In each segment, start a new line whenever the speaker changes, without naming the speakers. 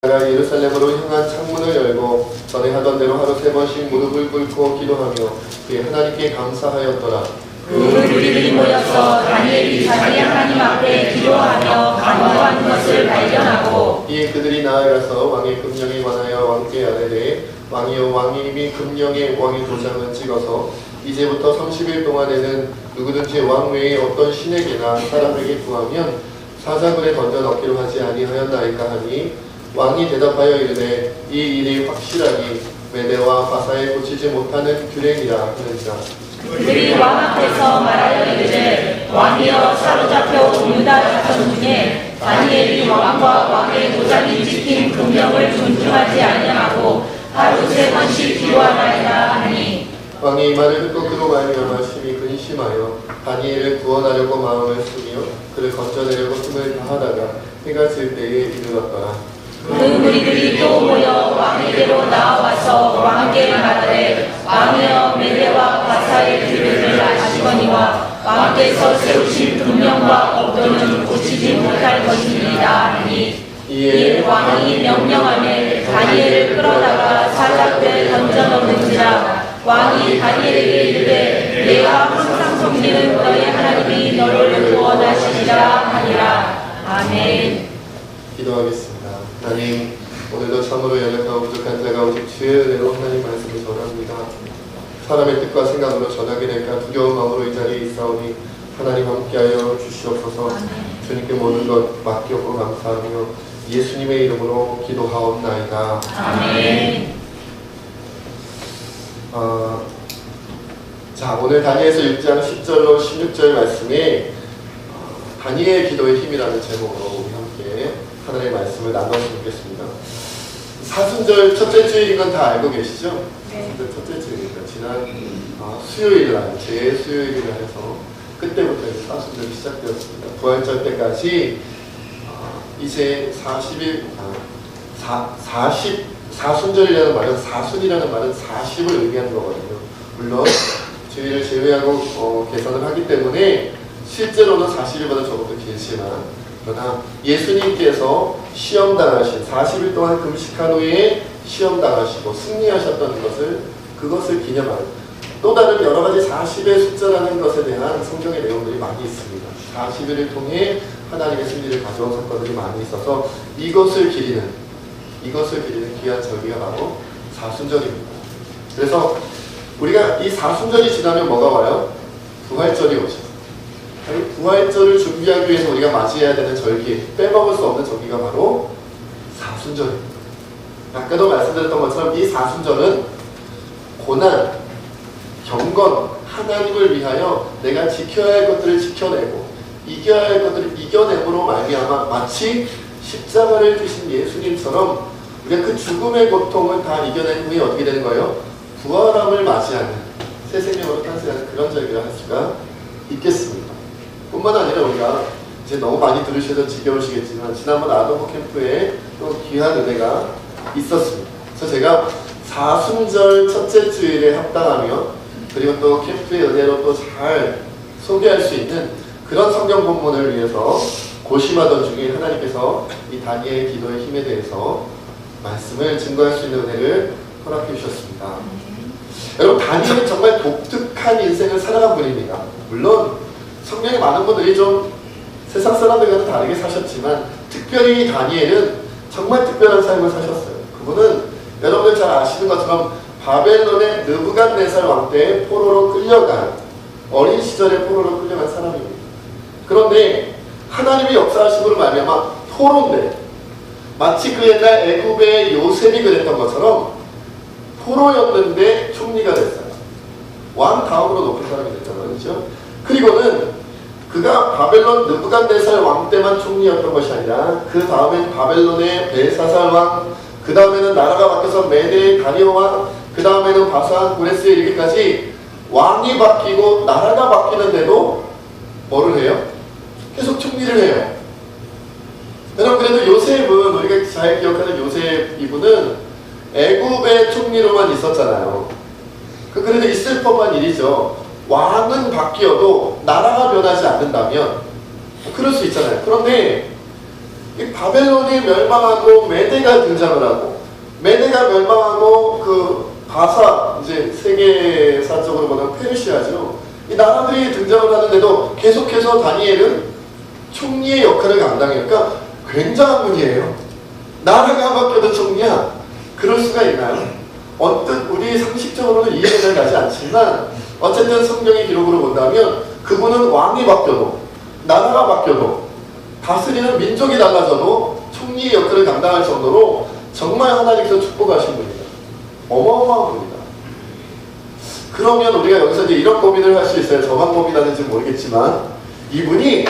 예루살렘으로 향한 창문을 열고 전에 하던 대로 하루 3번씩 무릎을 꿇고 기도하며 그의 하나님께 감사하였더라.
그들이 모여서 다니엘이 자기 하나님 앞에 기도하며 간구한 것을 발견하고
이에 그들이 나아가서 왕의 금령에 관하여 왕께 아뢰되 왕이여 왕님이 금령의 왕의 도장을 찍어서 이제부터 30일 동안에는 누구든지 왕 외에 어떤 신에게나 사람에게 구하면 사자굴에 던져 넣기로 하지 아니하였나이까 하니 왕이 대답하여 이르되 이 일이 확실하니 메대와 바사에 고치지 못하는 규례니라 하는지라.
그들이 왕 앞에서 말하여 이르되 왕이여 사로잡혀 유다 자손 중에 다니엘이 왕과 왕의 도장이 찍힌 금령을 존중하지 아니하고 하루 3번씩 기도하나이다 하니
왕이 이 말을 듣고 그로 말미암아 심히 근심하여 다니엘을 구원하려고 마음을 쓰며 그를 건져내려고 힘을 다하다가 해가 질 때에 이르렀더라.
그 무리들이 또 모여 왕에게로 나와서 왕께 말하되 왕이여 메대와 바사의 규례를 아시거니와 왕께서 세우신 금령과 법도는 고치지 못할 것이니이다 하니 이에 왕이 명령하매 다니엘을 끌어다가 사자굴에 던져 넣는지라. 왕이 다니엘에게 이르되 내가 항상 섬기는 너의 하나님이 너를 구원하시리라 하니라. 아멘.
기도하겠습니다. 하나님, 오늘도 참으로 연약하고 부족한 자가 오직 주의 은혜로 하나님 말씀을 전합니다. 사람의 뜻과 생각으로 전하게 될까 두려운 마음으로 이 자리에 있사오니 하나님 함께하여 주시옵소서. 주님께 모든 것 맡겼고 감사하며 예수님의 이름으로 기도하옵나이다.
아멘.
자, 오늘 다니엘서 6장 10절로 16절 말씀에 다니엘 기도의 힘이라는 제목으로 우리 함께 하나님의 말씀을 나눴으면 좋겠습니다. 사순절 첫째 주일인 건 다 알고 계시죠?
네.
첫째 주일이니까 지난 수요일 날, 제 수요일이라 해서 그때부터 이제 사순절이 시작되었습니다. 부활절 때까지 이제 40일, 사순절이라는 말은 사순이라는 말은 40을 의미하는 거거든요. 물론 주일을 제외하고 계산을 하기 때문에 실제로는 40일보다 조금 더 길지만 그러나 예수님께서 시험당하신 40일 동안 금식한 후에 시험당하시고 승리하셨던 그것을 기념하는 또 다른 여러 가지 40의 숫자라는 것에 대한 성경의 내용들이 많이 있습니다. 40일을 통해 하나님의 승리를 가져온 사건들이 많이 있어서 이것을 기리는 귀한 절기가 바로 사순절입니다. 그래서 우리가 이 사순절이 지나면 뭐가 와요? 부활절이 오죠. 부활절을 준비하기 위해서 우리가 맞이해야 되는 절기, 빼먹을 수 없는 절기가 바로 사순절입니다. 아까도 말씀드렸던 것처럼 이 사순절은 고난, 경건, 하나님을 위하여 내가 지켜야 할 것들을 지켜내고 이겨야 할 것들을 이겨내므로 말미암아 마치 십자가를 지신 예수님처럼 우리가 그 죽음의 고통을 다 이겨낸 후에 어떻게 되는 거예요? 부활함을 맞이하는 새 생명으로 탄생하는 그런 절기를 할 수가 있겠습니다. 뿐만 아니라 우리가 이제 너무 많이 들으셔서 지겨우시겠지만 지난번 아동부 캠프에 또 귀한 은혜가 있었습니다. 그래서 제가 사순절 첫째 주일에 합당하며 그리고 또 캠프의 은혜로 또 잘 소개할 수 있는 그런 성경 본문을 위해서 고심하던 중에 하나님께서 이 다니엘 기도의 힘에 대해서 말씀을 증거할 수 있는 은혜를 허락해 주셨습니다. 여러분, 다니엘은 정말 독특한 인생을 살아간 분입니다. 물론 성경에 많은 분들이 좀 세상 사람들과는 다르게 사셨지만 특별히 다니엘은 정말 특별한 삶을 사셨어요. 그분은 여러분들 잘 아시는 것처럼 바벨론의 느부갓네살 왕 때 포로로 끌려간 어린 시절에 포로로 끌려간 사람입니다. 그런데 하나님의 역사하심으로 말미암아 포로인데 마치 그 옛날 애굽의 요셉이 그랬던 것처럼 포로였는데 총리가 됐어요. 왕 다음으로 높은 사람이 됐잖아요. 그렇죠? 그리고는 그가 바벨론 느부갓네살 왕 때만 총리였던 것이 아니라 그 다음엔 바벨론의 벨사살 왕, 그 다음에는 나라가 바뀌어서 메대 다리오 왕, 그 다음에는 바산 고레스에 이르기까지 왕이 바뀌고 나라가 바뀌는데도 뭐를 해요? 계속 총리를 해요. 여러분, 그래도 요셉은 우리가 잘 기억하는 요셉 이분은 애굽의 총리로만 있었잖아요. 그래도 있을 법한 일이죠. 왕은 바뀌어도 나라가 변하지 않는다면 그럴 수 있잖아요. 그런데 이 바벨론이 멸망하고 메대가 등장을 하고, 메대가 멸망하고 그 바사, 이제 세계사적으로 보면 페르시아죠. 이 나라들이 등장을 하는데도 계속해서 다니엘은 총리의 역할을 감당해요. 그러니까 굉장한 분이에요. 나라가 바뀌어도 총리야. 그럴 수가 있나요? 언뜻 우리 상식적으로는 이해가 잘 가지 않지만 어쨌든 성경의 기록으로 본다면 그분은 왕이 바뀌어도, 나라가 바뀌어도, 다스리는 민족이 달라져도 총리의 역할을 감당할 정도로 정말 하나님께서 축복하신 분입니다. 어마어마한 분입니다. 그러면 우리가 여기서 이제 이런 고민을 할 수 있어요. 저만 고민하는지 모르겠지만 이분이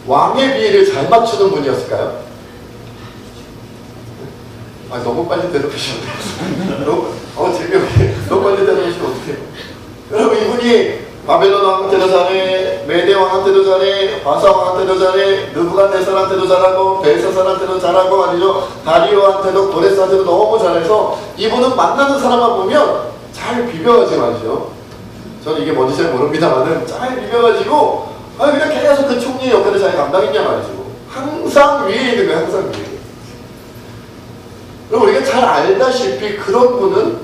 왕의 비위를 잘 맞추는 분이었을까요? 너무 빨리 대답하시면 너무 재미없게 너무 빨리 대답하시면 어떡해요? 여러분, 이분이 바벨론 왕한테도 잘해, 메대 왕한테도 잘해, 바사 왕한테도 잘해, 느부갓네살한테도 잘하고, 벨사살한테도 잘하고, 아니죠, 다리오한테도 고레스한테도 너무 잘해서 이분은 만나는 사람만 보면 잘 비벼가지 말이죠. 저는 이게 뭔지 잘 모릅니다만은 잘 비벼가지고 그냥 계속 그 총리의 역할을 잘 감당했냐 말이죠. 항상 위에 있는 거예요. 항상 위에. 그럼 우리가 잘 알다시피 그런 분은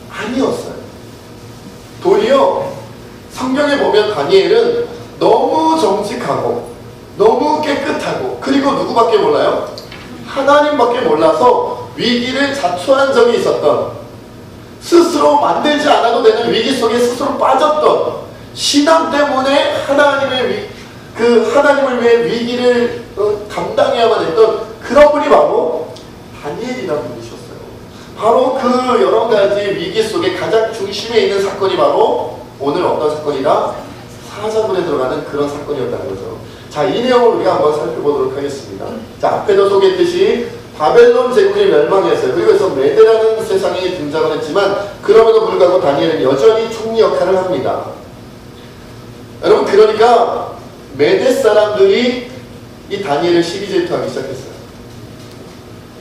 아니었어요. 도리어 성경에 보면 다니엘은 너무 정직하고 너무 깨끗하고, 그리고 누구밖에 몰라요? 하나님밖에 몰라서 위기를 자초한 적이 있었던, 스스로 만들지 않아도 되는 위기 속에 스스로 빠졌던, 신앙 때문에 하나님을 위해 위기를 감당해야만 했던 그런 분이 바로 다니엘이라는 분이셨어요. 바로 그 여러 가지 위기 속에 가장 중심에 있는 사건이 바로 오늘 어떤 사건이다? 사자굴에 들어가는 그런 사건이었다는 거죠. 자, 이 내용을 우리가 한번 살펴보도록 하겠습니다. 자, 앞에도 소개했듯이 바벨론 제국이 멸망했어요. 그리고 그래서 메대라는 세상이 등장을 했지만 그럼에도 불구하고 다니엘은 여전히 총리 역할을 합니다. 여러분, 그러니까 메대 사람들이 이 다니엘을 시기질투하기 시작했어요.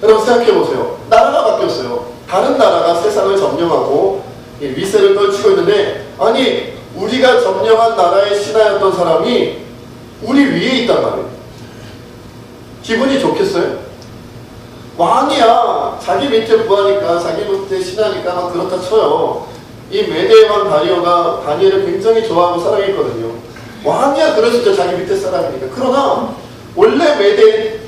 여러분 생각해보세요. 나라가 바뀌었어요. 다른 나라가 세상을 점령하고 위세를 떨치고 있는데, 아니 우리가 점령한 나라의 신하였던 사람이 우리 위에 있단 말이에요. 기분이 좋겠어요? 왕이야. 자기 밑에 부하니까, 자기 밑에 신하니까 막 그렇다 쳐요. 이 메대 왕 다리오가 다니엘을 굉장히 좋아하고 사랑했거든요. 왕이야 그럴 수 있죠. 자기 밑에 사람이니까. 그러나 원래 메대에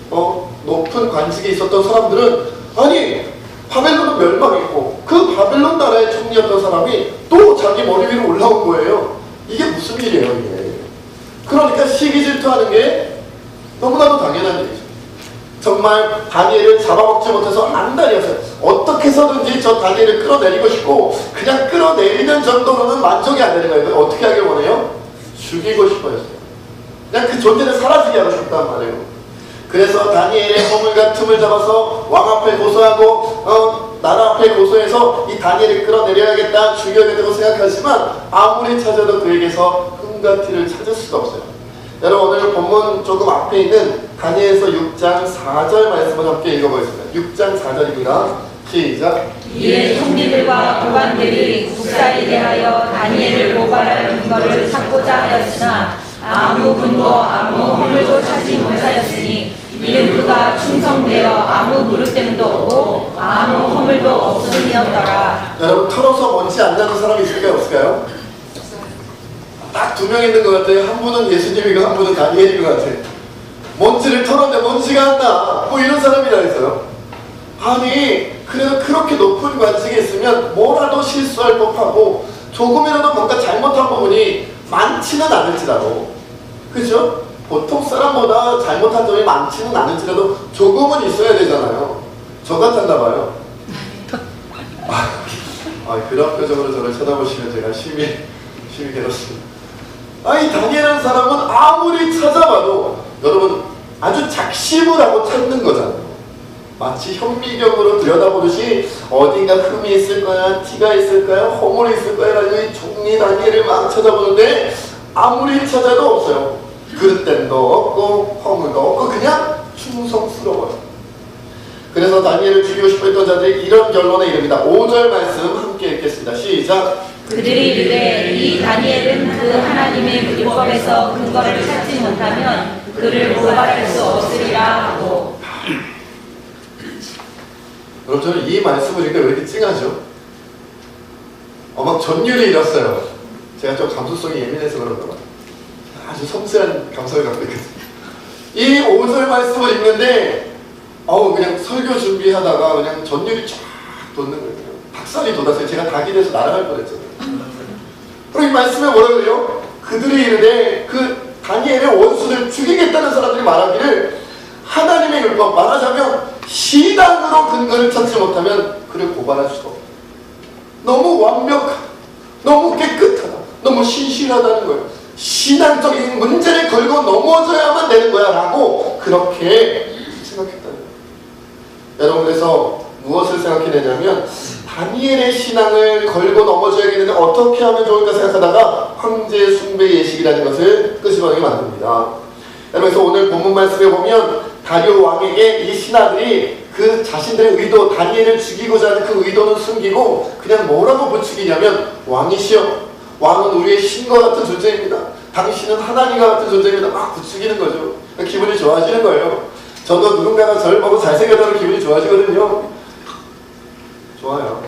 높은 관직에 있었던 사람들은, 아니 바벨론은 멸망했고 그 바벨론 나라의 총리였던 사람이 또 자기 머리 위로 올라온 거예요. 이게 무슨 일이에요 이게. 그러니까 시기질투하는 게 너무나도 당연한 일이죠. 정말 다니엘을 잡아먹지 못해서 안달이었어요. 어떻게 해서든지 저 다니엘을 끌어내리고 싶고, 그냥 끌어내리는 정도로는 만족이 안 되는 거예요. 어떻게 하길 원해요? 죽이고 싶어요. 그냥 그 존재를 사라지게 하고 싶단 말이에요. 그래서 다니엘의 허물과 틈을 잡아서 왕 앞에 고소하고 나라 앞에 고소해서 이 다니엘을 끌어내려야겠다, 죽여야겠다고 생각하지만 아무리 찾아도 그에게서 흠과 티를 찾을 수가 없어요. 여러분, 오늘 본문 조금 앞에 있는 다니엘서 6장 4절 말씀을 함께 읽어보겠습니다. 6장 4절입니다. 시작.
이에 총리들과 고관들이 국사에 대하여 다니엘을 고발할 근거를 찾고자 하였으나 아무 근거 아무 허물도 찾지 못하였으니 이는 그가 충성되어 아무 무릇됨도 없고 아무 허물도 없음이었더라.
여러분, 털어서 먼지 안 나는 사람이 있을까요? 없을까요? 딱 두 명 있는 것 같아요. 한 분은 예수님이고 한 분은 다니엘인 것 같아요. 먼지를 털었는데 먼지가 안 나. 뭐 이런 사람이라 했어요. 아니 그래도 그렇게 높은 관직에 있으면 뭐라도 실수할 법하고 조금이라도 뭔가 잘못한 부분이 많지는 않을지라도, 그죠? 보통 사람보다 잘못한 점이 많지는 않을지라도 조금은 있어야 되잖아요. 저 같았나 봐요. 그런 표정으로 저를 쳐다보시면 제가 심히 괴롭습니다. 이 다니엘이라는 사람은 아무리 찾아봐도 여러분 아주 작심을 하고 찾는 거잖아요. 마치 현미경으로 들여다보듯이 어딘가 흠이 있을 거야, 티가 있을 거야, 허물이 있을 거야 라고 이 종리 다니엘을 막 찾아보는데 아무리 찾아도 없어요. 그릇됨도 없고 허물도 없고 그냥 충성스러워요. 그래서 다니엘을 죽이고 싶어 했던 자들이 이런 결론에 이릅니다. 5절 말씀 함께 읽겠습니다. 시작.
그들이 이르되 이 다니엘은 그 하나님의 율법에서 근거를 찾지 못하면 그를 고발할 수 없으리라 하고.
여러분, 저는 이 말씀을 읽으니까 왜 이렇게 찡하죠? 막 전율이 일었어요. 제가 좀 감수성이 예민해서 그런가 봐요. 아주 섬세한 감성을 갖고 있거든요. 이 5절 말씀을 읽는데 그냥 설교 준비하다가 그냥 전율이 쫙 돋는 거예요. 박살이 돋았어요. 제가 닭이 돼서 날아갈 뻔했잖아요. 그리고 이 말씀에 뭐라 그래요? 그들이 이르되 그 다니엘의 원수를 죽이겠다는 사람들이 말하기를 하나님의 율법, 말하자면 신앙으로 근거를 찾지 못하면 그를 고발할 수가 없다. 너무 완벽하다, 너무 깨끗하다, 너무 신실하다는 거예요. 신앙적인 문제를 걸고 넘어져야만 되는 거야 라고 그렇게 생각했다는 거예요. 여러분, 그래서 무엇을 생각해내냐면 다니엘의 신앙을 걸고 넘어져야겠는데 어떻게 하면 좋을까 생각하다가 황제 숭배 예식이라는 것을 끄집어내게 만듭니다. 그래서 오늘 본문 말씀에 보면 다리오 왕에게 이 신하들이 그 자신들의 의도, 다니엘을 죽이고자 하는 그 의도는 숨기고 그냥 뭐라고 부추기냐면 왕이시여, 왕은 우리의 신과 같은 존재입니다. 당신은 하나님과 같은 존재입니다. 막 부추기는 거죠. 기분이 좋아지는 거예요. 저도 누군가가 저를 보고 잘생겼다는 기분이 좋아지거든요. 좋아요.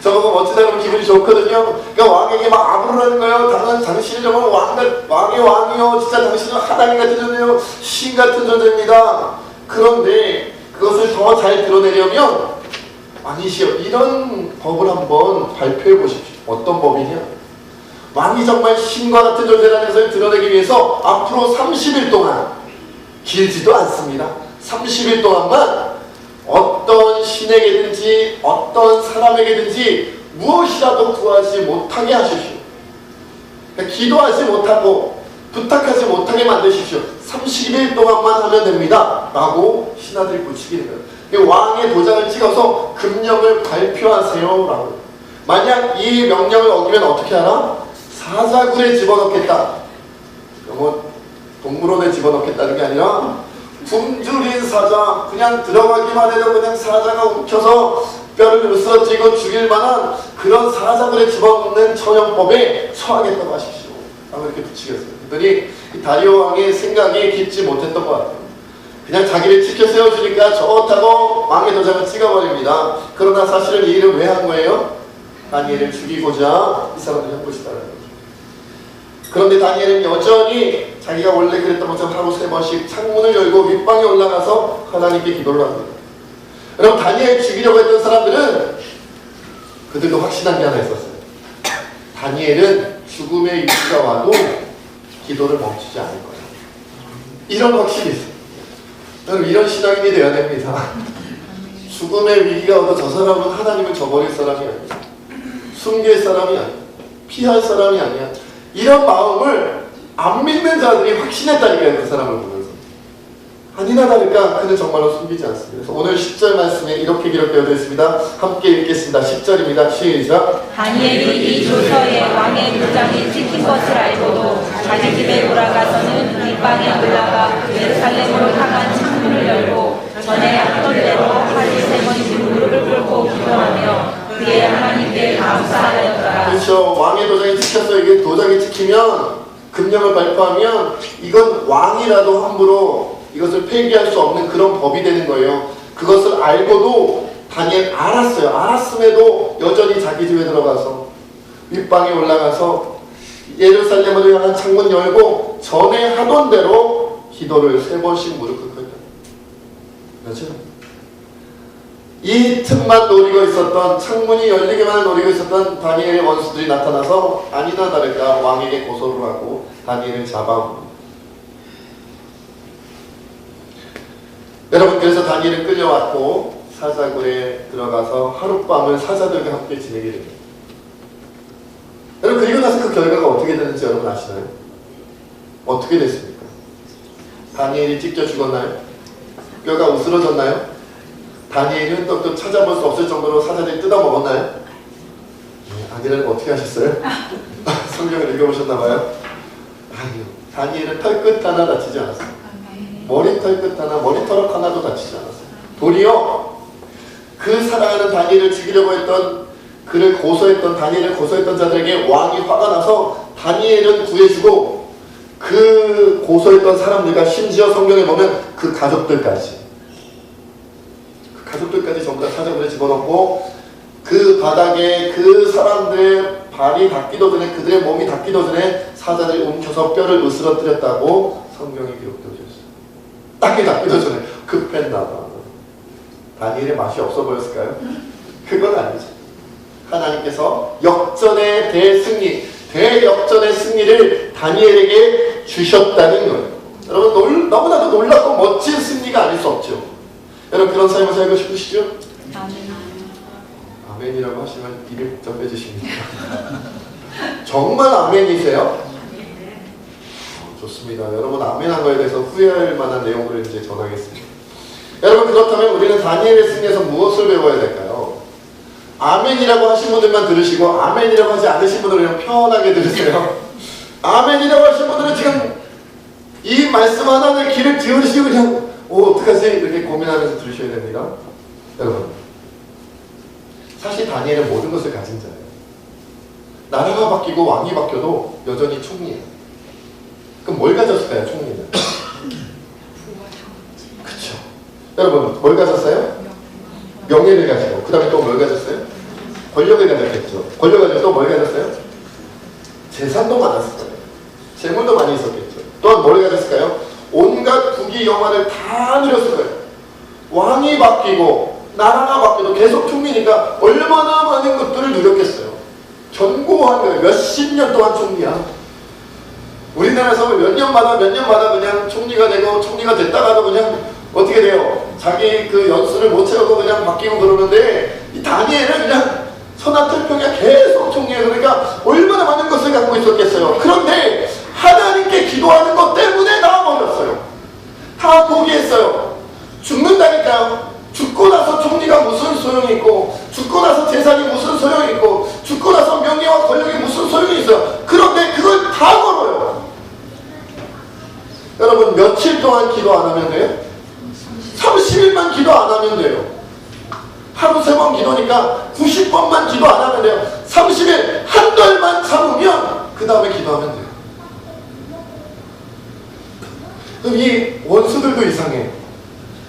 저거 보고 멋지다는 기분이 좋거든요. 그러니까 왕에게 막 아부를 하는 거예요. 당신이 정말 왕의 왕이요, 진짜 당신은 하나님 같은 존재요, 신 같은 존재입니다. 그런데 그것을 더 잘 드러내려면 왕이시여, 이런 법을 한번 발표해 보십시오. 어떤 법이냐? 왕이 정말 신과 같은 존재라는 것을 드러내기 위해서 앞으로 30일 동안, 길지도 않습니다, 30일 동안만 어떤 신에게든지 어떤 사람에게든지 무엇이라도 구하지 못하게 하십시오. 그러니까 기도하지 못하고 부탁하지 못하게 만드십시오. 30일 동안만 하면 됩니다 라고 신하들이 부추기는 거예요. 왕의 도장을 찍어서 금령을 발표하세요 라고. 만약 이 명령을 어기면 어떻게 하나? 사자굴에 집어넣겠다. 뭐 동물원에 집어넣겠다는 게 아니라 굶주린 사자, 그냥 들어가기만 해도 그냥 사자가 움켜서 뼈를 으스러뜨리고 죽일 만한 그런 사자굴에 집어넣는 처형법에 처하겠다고 하십시오 라고 이렇게 붙이겠어요. 그랬더니 이 다리오 왕의 생각이 깊지 못했던 것 같아요. 그냥 자기를 지켜 세워주니까 좋다고 왕의 도장을 찍어버립니다. 그러나 사실은 이 일을 왜 한 거예요? 다니엘을 죽이고자 이 사람들이 한 것이다라는 거죠. 그런데 다니엘은 여전히 자기가 원래 그랬던 것처럼 하루 3번씩 창문을 열고 윗방에 올라가서 하나님께 기도를 합니다. 여러분, 다니엘 죽이려고 했던 사람들은 그들도 확신한 게 하나 있었어요. 다니엘은 죽음의 위기가 와도 기도를 멈추지 않을 거예요. 이런 확신이 있어요. 여러분, 이런 신앙인이 되어야 됩니다. 죽음의 위기가 와도 저 사람은 하나님을 저버릴 사람이 아니야, 숨길 사람이 아니야, 피할 사람이 아니야. 이런 마음을 안 믿는 자들이 확신했다니까요. 그 사람을 보면서. 아니나 다를까 그는 정말로 숨기지 않습니다. 그래서 오늘 10절 말씀에 이렇게 기록되어 있습니다. 함께 읽겠습니다. 10절입니다. 시작.
다니엘이 이 조서에 왕의 도장이 찍힌 것을 알고도 자기 집에 돌아가서는 윗방에 올라가 예루살렘으로 향한 창문을 열고 전에 하던 대로 하루 3번씩 무릎을 꿇고 기도하며 그의 하나님께 감사하였더라.
그렇죠. 왕의 도장이 찍혀서 이게 도장이 찍히면 금령을 발표하면 이건 왕이라도 함부로 이것을 폐기할 수 없는 그런 법이 되는 거예요. 그것을 알고도 다니엘 알았어요. 알았음에도 여전히 자기 집에 들어가서 윗방에 올라가서 예루살렘으로 향한 창문 열고 전에 하던 대로 기도를 3번씩 무릎 꿇고 있다. 그렇죠? 이 틈만 노리고 있었던, 창문이 열리기만 노리고 있었던 다니엘의 원수들이 나타나서 아니나 다를까 왕에게 고소를 하고 다니엘을 잡아옵니다. 여러분, 그래서 다니엘은 끌려왔고 사자굴에 들어가서 하룻밤을 사자들과 함께 지내게 됩니다. 여러분, 그리고 나서 그 결과가 어떻게 되는지 여러분 아시나요? 어떻게 됐습니까? 다니엘이 찢겨 죽었나요? 뼈가 으스러졌나요? 다니엘은 또 찾아볼 수 없을 정도로 사자들이 뜯어먹었나요? 아니라는 거 어떻게 하셨어요? 성경을 읽어보셨나봐요? 아니요. 다니엘은 털끝 하나 다치지 않았어요. 머리털 끝 하나, 머리털 하나도 다치지 않았어요. 도리어 그 사랑하는 다니엘을 죽이려고 했던, 그를 고소했던, 다니엘을 고소했던 자들에게 왕이 화가 나서 다니엘은 구해주고 그 그 고소했던 사람들과 심지어 성경에 보면 그 가족들까지 전부 다 사자굴에 집어넣고 그 바닥에 그 사람들의 발이 닿기도 전에 그들의 몸이 닿기도 전에 사자들이 움켜서 뼈를 으스러뜨렸다고 성경에 기록되어 있어요. 땅에 닿기도 전에 급했나 봐. 다니엘의 맛이 없어 보였을까요? 그건 아니죠. 하나님께서 역전의 대승리, 대역전의 승리를 다니엘에게 주셨다는 거예요. 여러분 너무나도 놀랍고 멋진 승리가 아닐 수 없죠. 여러분 그런 삶을 살고 싶으시죠?
아멘.
아멘이라고 하시면 입이 복잡해지십니다. 정말 아멘이세요? 좋습니다. 여러분 아멘한 거에 대해서 후회할 만한 내용을 이제 전하겠습니다. 여러분 그렇다면 우리는 다니엘의 승리에서 무엇을 배워야 될까요? 아멘이라고 하신 분들만 들으시고 아멘이라고 하지 않으신 분들은 그냥 편하게 들으세요. 아멘이라고 하신 분들은 지금 이 말씀 하나를 귀를 기울이시고 그냥 어떡하지? 이렇게 고민하면서 들으셔야 됩니다. 여러분 사실 다니엘은 모든 것을 가진 자예요. 나라가 바뀌고 왕이 바뀌어도 여전히 총리예요. 그럼 뭘 가졌을까요? 총리는? 그쵸. 여러분 뭘 가졌어요? 명예를 가지고 그 다음에 또 뭘 가졌어요? 권력을 가졌겠죠. 권력을 가지고 또 뭘 가졌어요? 재산도 많았을 거예요. 재물도 많이 있었겠죠. 또한 뭘 가졌을까요? 온갖 부귀 영화를 다 누렸을 거예요. 왕이 바뀌고 나라가 바뀌어도 계속 총리니까 얼마나 많은 것들을 누렸겠어요. 견고한 거예요. 몇십 년 동안 총리야. 우리나라에서 몇 년마다 그냥 총리가 되고 총리가 됐다가도 그냥 어떻게 돼요? 자기 그 연수를 못 채우고 그냥 바뀌고 그러는데 이 다니엘은 그냥 선한tel평에 계속 총리해. 그러니까 얼마나 많은 것을 갖고 있었겠어요. 그런데 하나님께 기도하는 것 때문에 나와버렸어요. 다 포기했어요. 죽는다니까요. 죽고 나서 총리가 무슨 소용이 있고 죽고 나서 재산이 무슨 소용이 있고 죽고 나서 명예와 권력이 무슨 소용이 있어요. 그런데 그걸 다 걸어요. 여러분 며칠 동안 기도 안 하면 돼요? 30일만 기도 안 하면 돼요. 하루 3번 기도니까 90번만 기도 안 하면 돼요. 30일 한 달만 참으면 그 다음에 기도하면 돼요. 그럼 이 원수들도 이상해.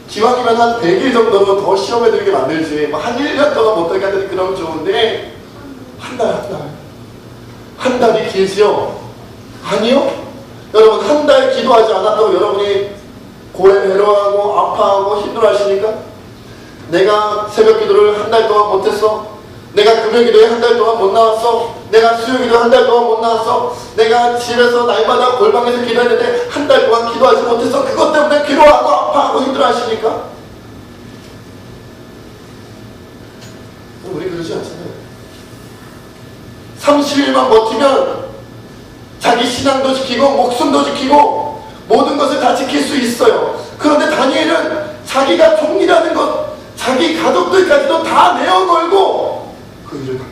기왕이면 한 100일 정도로 더 시험에 들게 만들지 한 1년 동안 못하게 하더니 그러면 좋은데 한 달이 길지요? 아니요? 여러분 한 달 기도하지 않았다고 여러분이 괴로워하고 아파하고 힘들어하시니까 내가 새벽 기도를 한 달 동안 못했어. 내가 금요 기도에 한 달 동안 못 나왔어. 내가 수요 기도에 한 달 동안 못 나왔어. 내가 집에서 날마다 골방에서 기도했는데 한 달 동안 기도하지 못했어. 그것 때문에 괴로워하고 아파하고 힘들어하시니까 우리 그러지 않잖아요. 30일만 버티면 자기 신앙도 지키고 목숨도 지키고 모든 것을 다 지킬 수 있어요. 그런데 다니엘은 자기가 총리라는 것, 자기 가족들까지도 다 내어걸고 그 일을 갖고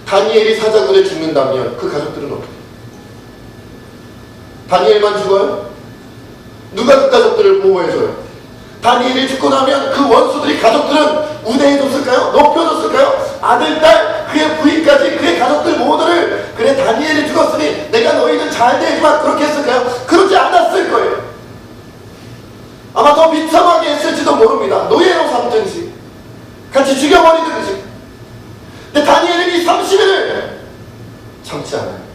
다니엘이 사자굴에 죽는다면 그 가족들은 어떻게 해요? 다니엘만 죽어요? 누가 그 가족들을 보호해줘요? 다니엘이 죽고 나면 그 원수들이 가족들은 우대해줬을까요? 높여줬을까요? 아들, 딸, 그의 부인까지 그의 가족들 모두를 그래 다니엘이 죽었으니 내가 너희는 잘 되지만 그렇게 했을까요? 그러지 않았을 거예요. 아마 더 비참하게 했을지도 모릅니다. 노예로 삼든지 같이 죽여버리든지. 근데 다니엘은 이 30일을 참지 않아요.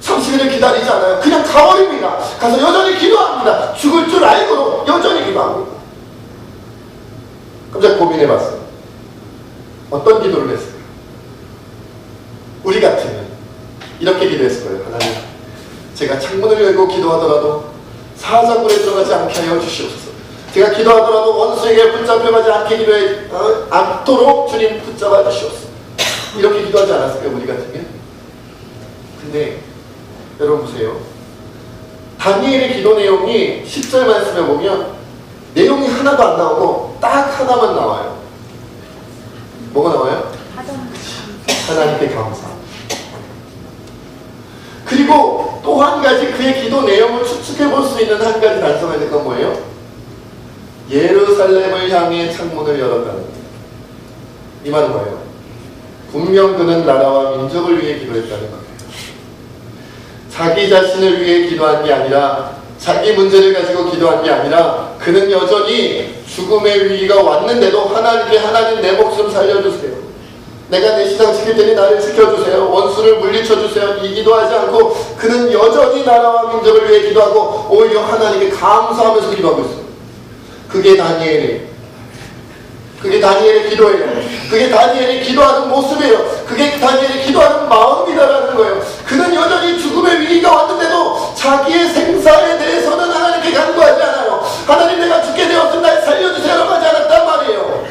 30일을 기다리지 않아요. 그냥 가버립니다. 가서 여전히 기도합니다. 죽을 줄 알고도 여전히 기도합니다. 그럼 제가 고민해봤어요. 어떤 기도를 했을까? 우리 같으면 이렇게 기도했을 거예요. 하나님, 제가 창문을 열고 기도하더라도 사자굴에 들어가지 않게 하여 주시옵소서. 제가 기도하더라도 원수에게 붙잡혀가지 않게 않도록 주님 붙잡아 주시옵소서. 이렇게 기도하지 않았을까요? 우리 같으면? 근데 여러분 보세요. 다니엘의 기도 내용이 10절 말씀에 보면 내용이 하나도 안 나오고 딱 하나만 나와요. 뭐가 나와요? 하나님께 감사. 그리고 또 한 가지 그의 기도 내용을 추측해 볼 수 있는 한 가지 단서가 있는 건 뭐예요? 예루살렘을 향해 창문을 열었다는 거예요. 이 말은 뭐예요? 분명 그는 나라와 민족을 위해 기도했다는 거예요. 자기 자신을 위해 기도한 게 아니라 자기 문제를 가지고 기도한 게 아니라 그는 여전히 죽음의 위기가 왔는데도 하나님께 하나님 내 목숨 살려주세요. 내가 내 시장 지킬 테니 나를 지켜주세요. 원수를 물리쳐주세요. 이 기도하지 않고 그는 여전히 나라와 민족을 위해 기도하고 오히려 하나님께 감사하면서 기도하고 있어요. 그게 다니엘의 기도예요. 그게 다니엘이 기도하는 모습이에요. 그게 다니엘이 기도하는 마음이다라는 거예요. 그는 여전히 죽음의 위기가 왔는데도 자기의 생사에 대해서는 하나님께 간구하지 않아요. 하나님 내가 죽게 되었으면 날 살려주세요라고 하지 않았단 말이에요.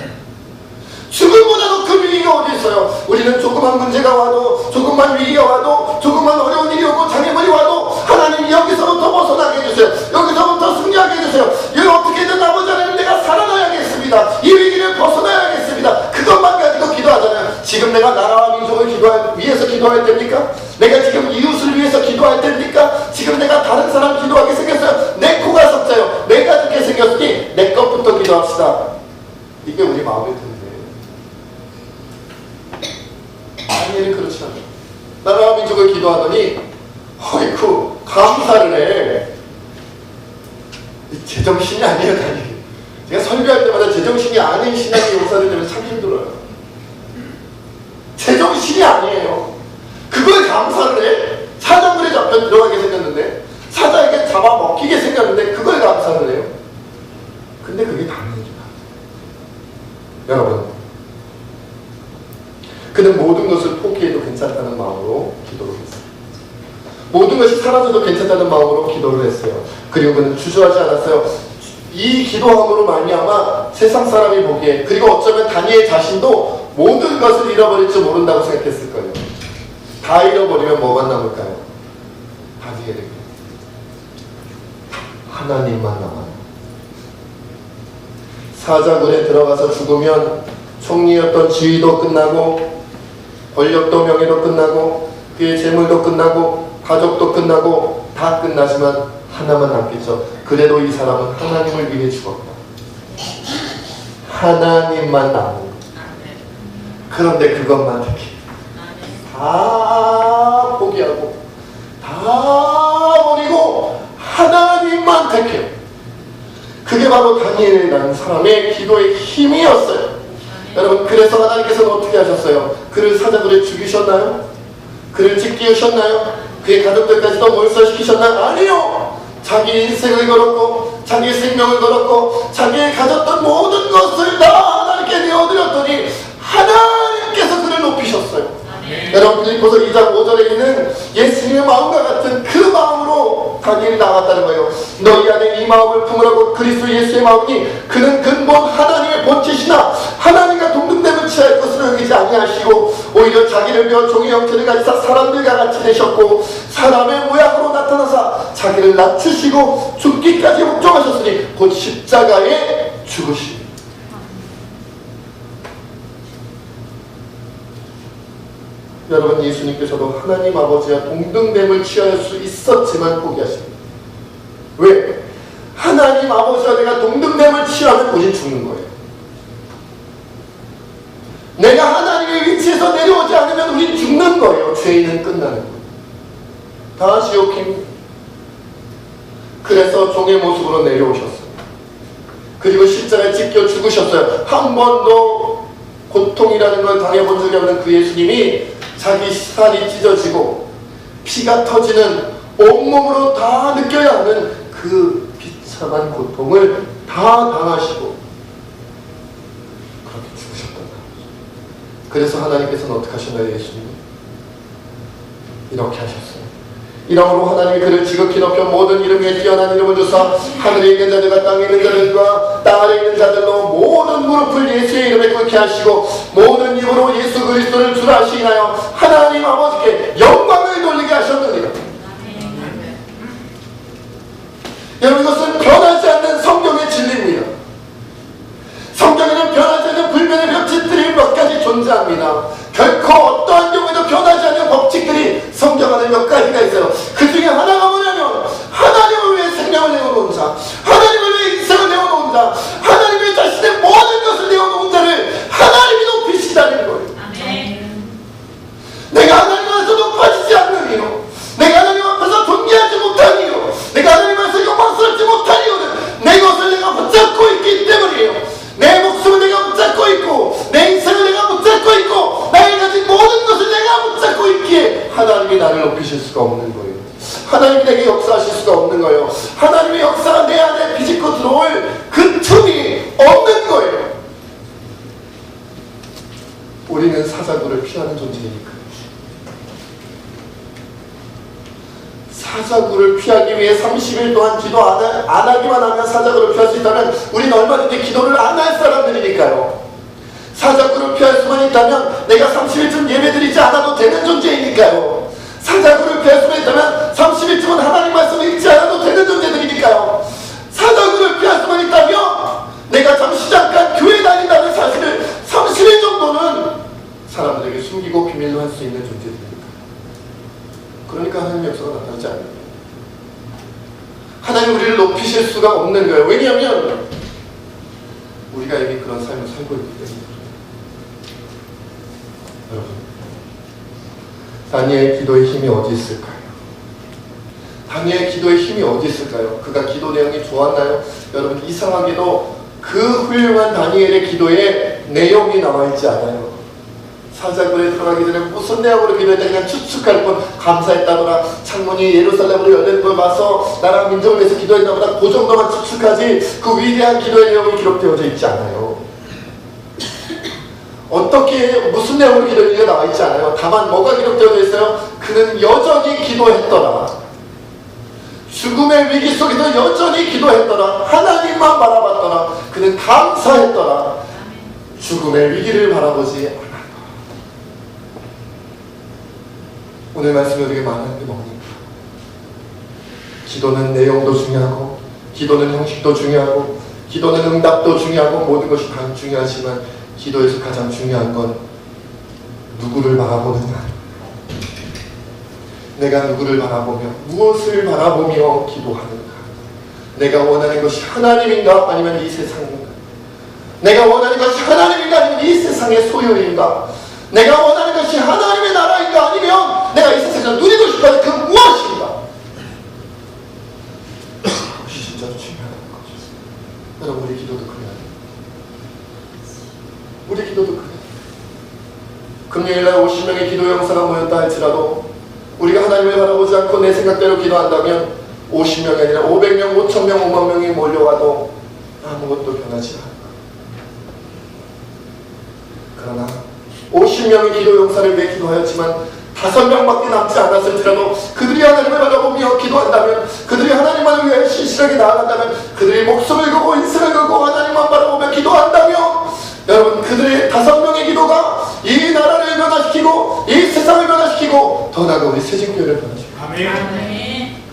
죽음보다도 그 위기가 어디 있어요? 우리는 조그만 문제가 와도, 조그만 위기가 와도, 조그만 어려운 일이 오고 장애물이 와도 하나님 여기서부터 벗어나게 해주세요. 여기서부터 승리하게 해주세요. 여기 어떻게든 아버지 하나님 내가 살아나야겠습니다. 이 위기를 벗어나야겠습니다. 그것만 가지고 기도하잖아요. 지금 내가 나라와 민족을 위해서 기도할 때입니까? 내가 지금 이웃을 위해서 기도할 때입니까? 지금 내가 다른 사람 기도하게 생겼어요. 내 코가 석자요. 내가 죽게 생겼으니 내 것부터 기도합시다. 이게 우리 마음의 텐데. 다니엘은 그렇지 않아요. 나라와 민족을 기도하더니 어이쿠 감사를 해. 제정신이 아니에요. 다니엘. 제가 설교할 때마다 제정신이 아닌 신앙의 용사들 때문에 참 힘들어요. 제정신이 아니에요. 그걸 감사를 해? 사자굴에 잡혀 들어가게 생겼는데, 사자에게 잡아먹히게 생겼는데 그걸 감사를 해요. 근데 그게 다니엘이다. 여러분, 그는 모든 것을 포기해도 괜찮다는 마음으로 기도를 했어요. 모든 것이 사라져도 괜찮다는 마음으로 기도를 했어요. 그리고 그는 주저하지 않았어요. 이 기도함으로 말미암아 세상 사람이 보기에, 그리고 어쩌면 다니엘 자신도 모든 것을 잃어버릴 줄 모른다고 생각했을 거예요. 다 잃어버리면 뭐만 남을까요? 다니엘에게 하나님만 남아요. 사자굴에 들어가서 죽으면 총리였던 지위도 끝나고 권력도 명예도 끝나고 그의 재물도 끝나고 가족도 끝나고 다 끝나지만 하나만 남겠죠. 그래도 이 사람은 하나님을 위해 죽었다. 하나님만 남은. 그런데 그것만 특히 다 포기하고 다 버리고 하나님만 택해요. 그게 바로 다니엘이라는 사람의 기도의 힘이었어요. 여러분, 그래서 하나님께서는 어떻게 하셨어요? 그를 사자굴에 죽이셨나요? 그를 찢기우셨나요? 그의 가족들까지도 몰살시키셨나요? 아니요! 자기 인생을 걸었고 자기 생명을 걸었고 자기의 가졌던 모든 것을 다 하나님께 내어드렸더니 하나님께서 그를 높이셨어요. 여러분, 빌립보서 2장 5절에 있는 예수님의 마음과 같은 그 마음으로 다니엘이 나왔다는 거예요. 너희 안에 이 마음을 품으라고 그리스도 예수의 마음이 그는 근본 하나님의 본체시나 하나님과 동등됨을 취할 것으로 여기지 아니하시고 오히려 자기를 비워 종의 형체를 가지사 사람들과 같이 되셨고 사람의 모양으로 나타나사 자기를 낮추시고 죽기까지 복종하셨으니 곧 십자가에 죽으시니. 여러분, 예수님께서도 하나님 아버지와 동등됨을 취할 수 있었지만 포기하십니다. 왜? 하나님 아버지와 내가 동등됨을 취하면 우린 죽는 거예요. 내가 하나님의 위치에서 내려오지 않으면 우린 죽는 거예요. 죄인은 끝나는 거예요. 다 지옥입니다. 그래서 종의 모습으로 내려오셨어요. 그리고 십자가에 찢겨 죽으셨어요. 한 번도 고통이라는 걸 당해본 적이 없는 그 예수님이 자기 살이 찢어지고 피가 터지는 온몸으로 다 느껴야 하는 그 비참한 고통을 다 당하시고 그렇게 죽으셨단 말이죠. 그래서 하나님께서는 어떻게 하셨나요? 예수님 이렇게 하셨어요. 이러므로 하나님이 그를 지극히 높여 모든 이름 위에 뛰어난 이름을 주사 하늘에 있는 자들과 땅에 있는 자들과 땅 아래에 있는 자들로 모든 무릎을 예수의 이름에 꿇게 하시고 모든 입으로 예수 그리스도를 주라 하시나요? 하나님 아버지께 영광을 돌리게 하셨느니라. 여러분, 이것은 변하지 않는 성경의 진리입니다. 성경에는 변하지 않는 불변의 법칙들이 몇 가지 존재합니다. 결코 어떠한 경우에도 변하지 않는 법칙들이 성경 안에 몇 가지가 있어요. 그 중에 하나가 뭐냐면 하나님을 위해 생명을 내어놓은 자, 하나님을 위해 인생을 내어놓은 자, 하나님의 자신의 모든 것을 내어놓은 자를 하나님이 높이시다는 거예요. 아멘. 내가 하나님 앞에서 높아지지 않는 이유, 내가 하나님 앞에서 우리는 사자굴을 피하는 존재이니까. 사자굴을 피하기 위해 30일 동안 기도 안 하기만 하면 사자굴을 피할 수 있다면 우리는 얼마든지 기도를 안 할 사람들이니까요. 사자굴을 피할 수만 있다면 내가 30일쯤 예배드리지 않아도 되는 존재이니까요. 사자굴을 피할 수만 있다면 30일쯤은 하나님 말씀을 읽지 않아도 되는 존재들이니까요. 사자굴을 피할 수만 있다면 내가 잠시 잠깐 교회 다닌다는 사실을 30일 정도는 사람들에게 숨기고 비밀로 할 수 있는 존재들입니다. 그러니까 하나님의 역사가 나타나지 않는 거예요. 하나님 우리를 높이실 수가 없는 거예요. 왜냐하면 우리가 이미 그런 삶을 살고 있기 때문에. 여러분, 다니엘의 기도의 힘이 어디 있을까요? 다니엘의 기도의 힘이 어디 있을까요? 그가 기도 내용이 좋았나요? 여러분, 이상하게도 그 훌륭한 다니엘의 기도에 내용이 나와 있지 않아요. 사자굴에 들어가기 전에 무슨 내용으로 기도했다 그냥 추측할 뿐, 감사했다거나 창문이 예루살렘으로 열리는 걸 봐서 나라 민족을 위해서 기도했다거나 그 정도만 추측하지 그 위대한 기도의 내용이 기록되어져 있지 않아요. 어떻게 무슨 내용으로 기도했는지가 나와 있지 않아요. 다만 뭐가 기록되어져 있어요? 그는 여전히 기도했더라. 죽음의 위기 속에서 여전히 기도했더라. 하나님만 바라봤더라. 그는 감사했더라. 죽음의 위기를 바라보지 않았더라. 오늘 말씀이 우리에게 말하는 게 뭡니까? 기도는 내용도 중요하고, 기도는 형식도 중요하고, 기도는 응답도 중요하고, 모든 것이 다 중요하지만 기도에서 가장 중요한 건 누구를 바라보느냐. 내가 누구를 바라보며 무엇을 바라보며 기도하는가. 내가 원하는 것이 하나님인가 아니면 이 세상인가. 내가 원하는 것이 하나님인가 아니면 이 세상의 소유인가. 내가 원하는 것이 하나님의 나라인가 아니면 내가 이 세상에서 누리고 싶어하는 그 무엇인가. 그것이 진짜로 중요한 거죠. 여러분, 우리 기도도 그래야 돼요. 우리 기도도 그래요. 금요일날 50명의 기도 영사가 모였다 할지라도 우리가 하나님을 바라보지 않고 내 생각대로 기도한다면 50명이 아니라 500명, 5,000명, 5만 명이 몰려와도 아무것도 변하지 않아. 그러나 50명의 기도 용사를 위해 기도하였지만 5명밖에 남지 않았을지라도 그들이 하나님을 바라보며 기도한다면, 그들이 하나님만을 위해 신실하게 나아간다면, 그들이 목숨을 걸고 인생을 걸고 하나님만 바라보며 기도한다면, 여러분, 그들의 5명의 기도가 이 나라를 변화시키고 이 세상을 변화시키고 더 나아가 우리 새신교회를 변화시키고. 아멘.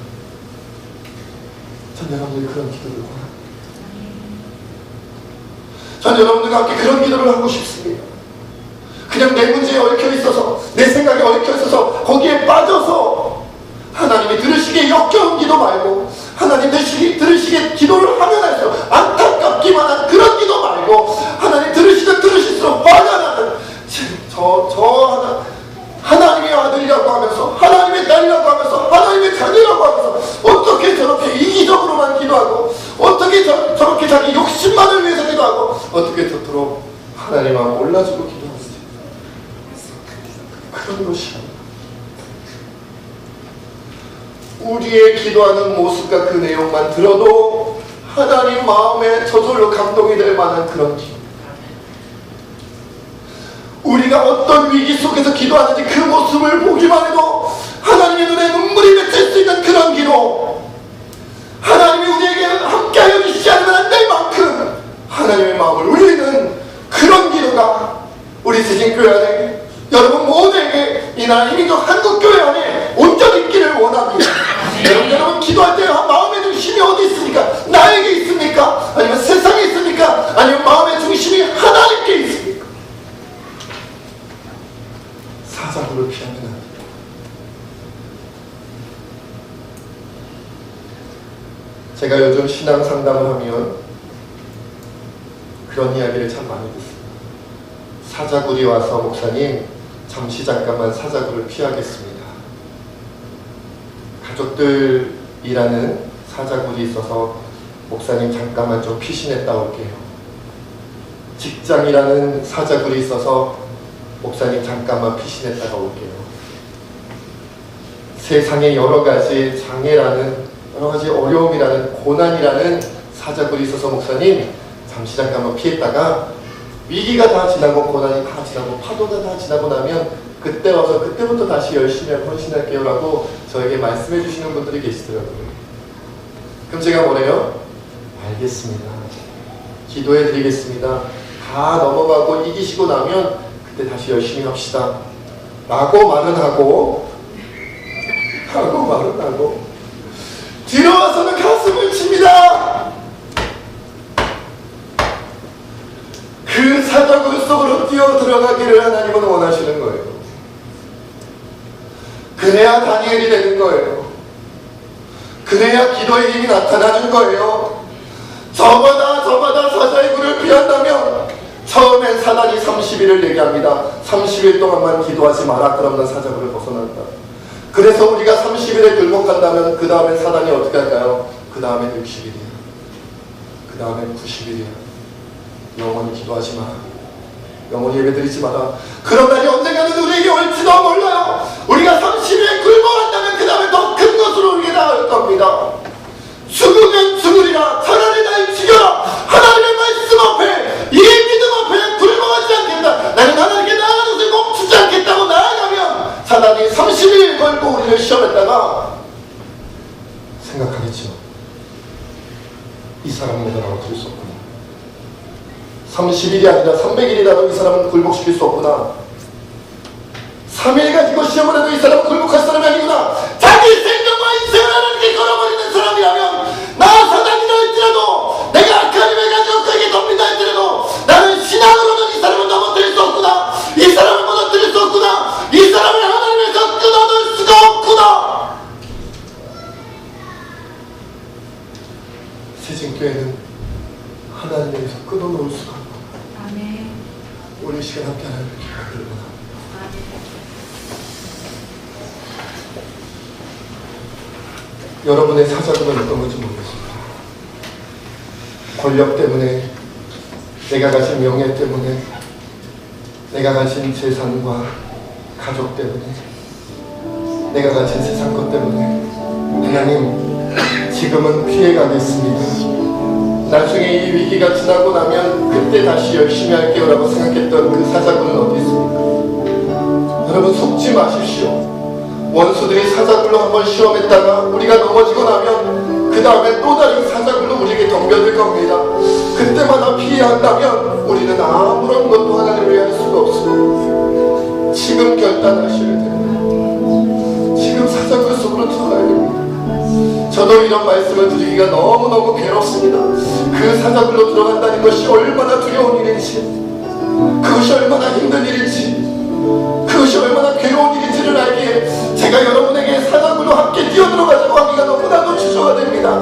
전 여러분들이 그런 기도를 원합니다. 전 여러분들과 함께 그런 기도를 하고 싶습니다. 그냥 내 문제에 얽혀 있어서, 내 생각에 얽혀 있어서 거기에 빠져서 하나님이 들으시기에 역겨운 기도 말고, 하나님 들으시기에 기도를 하면 할수록 안타깝기만 한 그런 기도 말고, 하나님 들으시면 들으실수록 화가 나는 하나님의 아들이라고 하면서, 하나님의 딸이라고 하면서, 하나님의 자녀라고 하면서 어떻게 저렇게 이기적으로만 기도하고, 어떻게 저렇게 자기 욕심만을 위해서 기도하고, 어떻게 저토록 하나님만 몰라주고 기도하지. 그런 것이 아니라 우리의 기도하는 모습과 그 내용만 들어도 하나님 마음에 저절로 감동이 될 만한 그런 기도. 우리가 어떤 위기 속에서 기도하는지 그 모습을 보기만 해도 하나님의 눈에 눈물이 맺힐 수 있는 그런 기도. 하나님이 우리에게 함께하여 주시지 않으면 안 될 만큼 하나님의 마음을 울리는 그런 기도가 우리 새신교회 안에, 여러분 모두에게 이 나라 이민족 한국교회 안에 온전히 있기를 원합니다. 여러분 기도할 때 마음의 중심이 어디 있습니까? 나에게 있습니까? 아니면 세상에 있습니까? 아니면 마음의 중심이 하나님께 있습니까? 사자굴을 피하면 안 됩니다. 제가 요즘 신앙 상담을 하면 그런 이야기를 참 많이 듣습니다. 사자굴이 와서 목사님 잠시 잠깐만 사자굴을 피하겠습니다. 가족들이라는 사자굴이 있어서 목사님 잠깐만 좀 피신했다 올게요. 직장이라는 사자굴이 있어서 목사님 잠깐만 피신했다가 올게요. 세상에 여러 가지 장애라는, 여러 가지 어려움이라는, 고난이라는 사자굴이 있어서 목사님 잠시 잠깐만 피했다가 위기가 다 지나고 고난이 다 지나고 파도가 다 지나고 나면 그때 와서 그때부터 다시 열심히 헌신할게요 라고 저에게 말씀해 주시는 분들이 계시더라고요. 그럼 제가 뭐래요? 알겠습니다. 기도해 드리겠습니다. 다 넘어가고 이기시고 나면 그때 다시 열심히 합시다 라고 말은 하고 뒤로 와서는 가슴을 칩니다. 그 사자굴 속으로 뛰어 들어가기를 하나님은 원하시는 거예요. 그래야 다니엘이 되는 거예요. 그래야 기도의 힘이 나타나는 거예요. 저마다 사자의 굴을 피한다면 처음엔 사단이 30일을 얘기합니다. 30일 동안만 기도하지 마라. 그러면 사자굴을 벗어난다. 그래서 우리가 30일에 굴복한다면 그 다음에 사단이 어떻게 할까요? 그 다음에 60일이야. 그 다음에 90일이야. 영원히 기도하지 마라. 영원히 예배드리지 마라. 그런 날이 언젠가는 우리에게 올지도 몰라요. 우리가 30일에 굴복한다면 그 다음에 더 큰 것으로 우리에게 나을 겁니다. 죽으면 죽으리라. 차라리 날 죽여라. 하나님의 말씀 앞에, 이 믿음 앞에 굴복하지 않겠다. 나는 하나님께 나아가는 것을 멈추지 않겠다고 나아가면 사단이 30일 걸고 우리를 시험했다가 생각하겠죠. 이 사람은 내가 어쩔 수 없구나. 30일이 아니라 300일이라도 이 사람은 굴복시킬 수 없구나. 3일 가지고 시험을 해도 이 사람은 굴복할 사람이 아니구나. 자기 생각과 인생을 하나님께 걸어버리는 사람이라면 나 사단이라 할지라도 내가 악한 힘을 가지고 그에게 덮린다 할지라도 나는 신앙으로는 이 사람을 넘어뜨릴 수 없구나. 이 사람을 무너뜨릴 수 없구나. 이 사람을 하나님에서 끊어놓을 수가 없구나. 세진교회는 하나님에서 끊어놓을 수가 없구나.
아멘.
우리 시간 함께 하나님께 기도드립니다. 여러분의 사자굴은 어떤 건지 모르겠습니다. 권력 때문에, 내가 가진 명예 때문에, 내가 가진 재산과 가족 때문에, 내가 가진 세상 것 때문에 하나님 지금은 피해가겠습니다. 나중에 이 위기가 지나고 나면 그때 다시 열심히 할게요 라고 생각했던 그 사자굴은 어디 있습니까? 여러분 속지 마십시오. 원수들이 사자굴로 한번 시험했다가 우리가 넘어지고 나면 그 다음에 또 다른 사자굴로 우리에게 덤벼들 겁니다. 그때마다 피해야 한다면 우리는 아무런 것도 하나님을 위할 수가 없습니다. 지금 결단하셔야 됩니다. 지금 사자굴 속으로 들어가야 됩니다. 저도 이런 말씀을 드리기가 너무너무 괴롭습니다. 그 사자굴로 들어간다는 것이 얼마나 두려운 일인지, 그것이 얼마나 힘든 일인지, 그것이 얼마나 괴로운 일인지를 알기에 제가 여러분에게 사자굴로 함께 뛰어들어가자고 하기가 너무나도 주저가 됩니다.